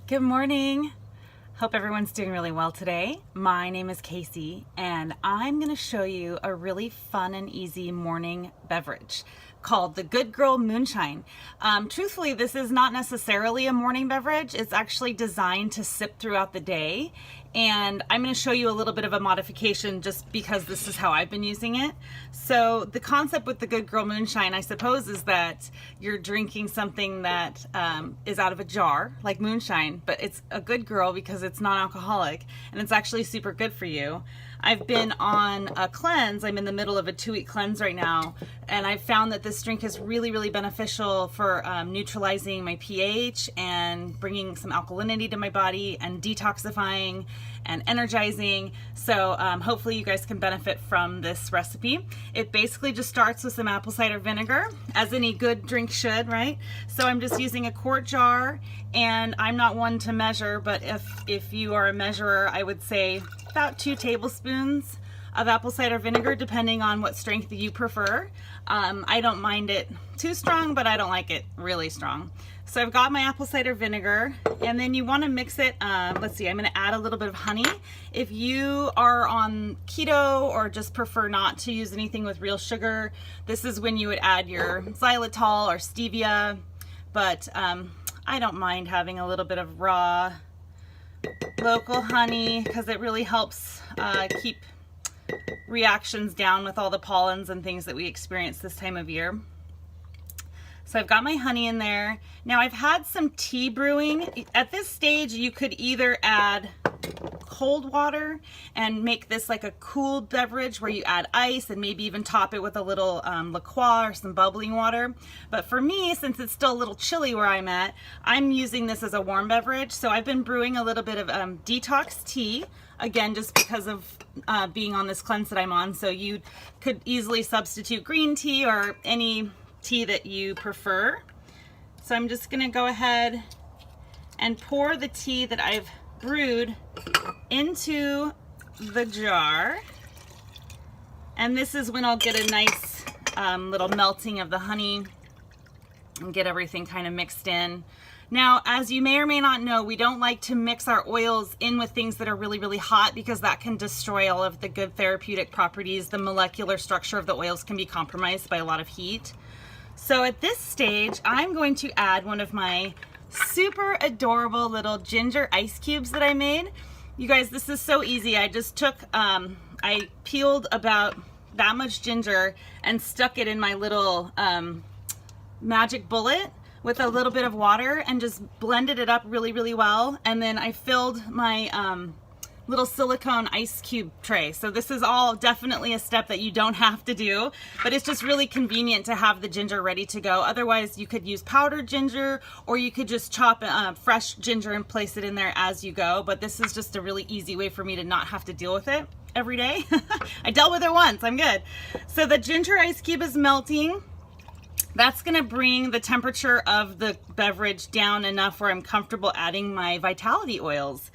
Good morning. Hope everyone's doing really well today. My name is Casey and I'm going to show you a really fun and easy morning beverage called the Good Girl Moonshine. Truthfully, this is not necessarily a morning beverage. It's actually designed to sip throughout the day, and I'm going to show you a little bit of a modification just because this is how I've been using it. So the concept with the Good Girl Moonshine, I suppose, is that you're drinking something that is out of a jar, like moonshine, but it's a good girl because it's non-alcoholic and it's actually super good for you. I've been on a cleanse. I'm in the middle of a 2-week cleanse right now, and I've found that this drink is really beneficial for neutralizing my pH and bringing some alkalinity to my body and detoxifying and energizing. So hopefully you guys can benefit from this recipe. It basically just starts with some apple cider vinegar, as any good drink should, right? So I'm just using a quart jar, and I'm not one to measure, but if you are a measurer, I would say about 2 tablespoons of apple cider vinegar, depending on what strength you prefer. I don't mind it too strong, but I don't like it really strong. So I've got my apple cider vinegar, and then you want to mix it. Let's see, I'm going to add a little bit of honey. If you are on keto or just prefer not to use anything with real sugar, this is when you would add your xylitol or stevia, but I don't mind having a little bit of raw local honey because it really helps keep reactions down with all the pollens and things that we experience this time of year. So I've got my honey in there. Now I've had some tea brewing. At this stage, you could either add cold water and make this like a cooled beverage where you add ice and maybe even top it with a little liqueur or some bubbling water. But for me, since it's still a little chilly where I'm at, I'm using this as a warm beverage. So I've been brewing a little bit of detox tea, again, just because of being on this cleanse that I'm on. So you could easily substitute green tea or any tea that you prefer. So I'm just gonna go ahead and pour the tea that I've brewed into the jar, and this is when I'll get a nice little melting of the honey and get everything kind of mixed in. Now, as you may or may not know, we don't like to mix our oils in with things that are really hot because that can destroy all of the good therapeutic properties. The molecular structure of the oils can be compromised by a lot of heat. So at this stage, I'm going to add one of my super adorable little ginger ice cubes that I made. You guys, this is so easy. I just took, I peeled about that much ginger and stuck it in my little magic bullet with a little bit of water and just blended it up really well. And then I filled my little silicone ice cube tray. So this is all definitely a step that you don't have to do, but it's just really convenient to have the ginger ready to go. Otherwise, you could use powdered ginger, or you could just chop fresh ginger and place it in there as you go. But this is just a really easy way for me to not have to deal with it every day. I dealt with it once, I'm good. So the ginger ice cube is melting. That's gonna bring the temperature of the beverage down enough where I'm comfortable adding my vitality oils.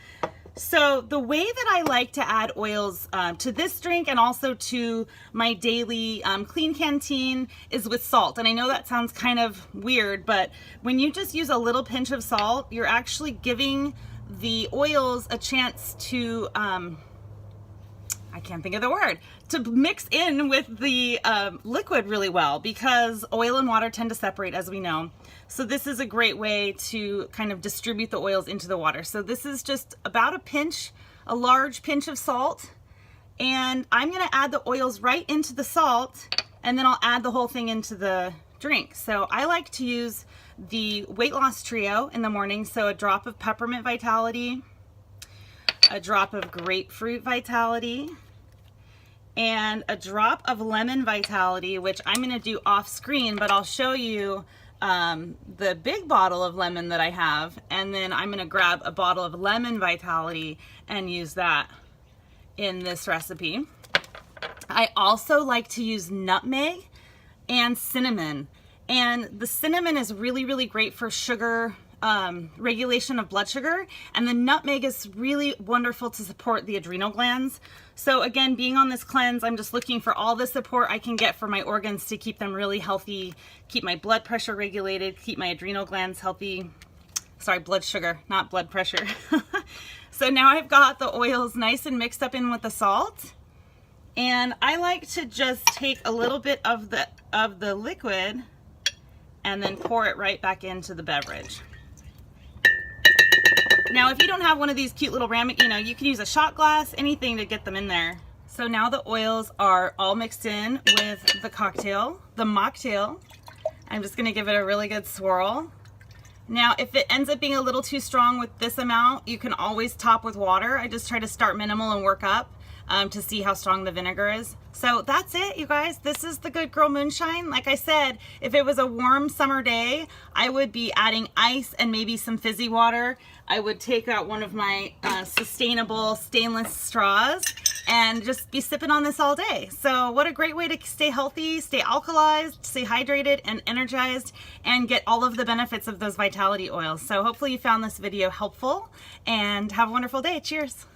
So the way that I like to add oils to this drink and also to my daily clean canteen is with salt. And I know that sounds kind of weird, but when you just use a little pinch of salt, you're actually giving the oils a chance to, I can't think of the word, to mix in with the liquid really well, because oil and water tend to separate, as we know. So this is a great way to kind of distribute the oils into the water. So this is just about a pinch, a large pinch of salt, and I'm gonna add the oils right into the salt, and then I'll add the whole thing into the drink. So I like to use the weight loss trio in the morning. So a drop of peppermint vitality, a drop of grapefruit vitality, and a drop of lemon vitality, which I'm gonna do off screen, but I'll show you the big bottle of lemon that I have, and then I'm gonna grab a bottle of lemon vitality and use that in this recipe. I also like to use nutmeg and cinnamon, and the cinnamon is really great for sugar regulation of blood sugar, and the nutmeg is really wonderful to support the adrenal glands. So again, being on this cleanse, I'm just looking for all the support I can get for my organs to keep them really healthy, keep my blood pressure regulated, keep my adrenal glands healthy. Sorry, blood sugar, not blood pressure. So now I've got the oils nice and mixed up in with the salt. And I like to just take a little bit of the liquid and then pour it right back into the beverage. Now, if you don't have one of these cute little ramekin, you can use a shot glass, anything to get them in there. So now the oils are all mixed in with the mocktail. I'm just gonna give it a really good swirl. Now, if it ends up being a little too strong with this amount, you can always top with water. I just try to start minimal and work up to see how strong the vinegar is. So that's it, you guys. This is the Good Girl Moonshine. Like I said, if it was a warm summer day, I would be adding ice and maybe some fizzy water. I would take out one of my sustainable stainless straws and just be sipping on this all day. So what a great way to stay healthy, stay alkalized, stay hydrated and energized, and get all of the benefits of those vitality oils. So hopefully you found this video helpful, and have a wonderful day. Cheers.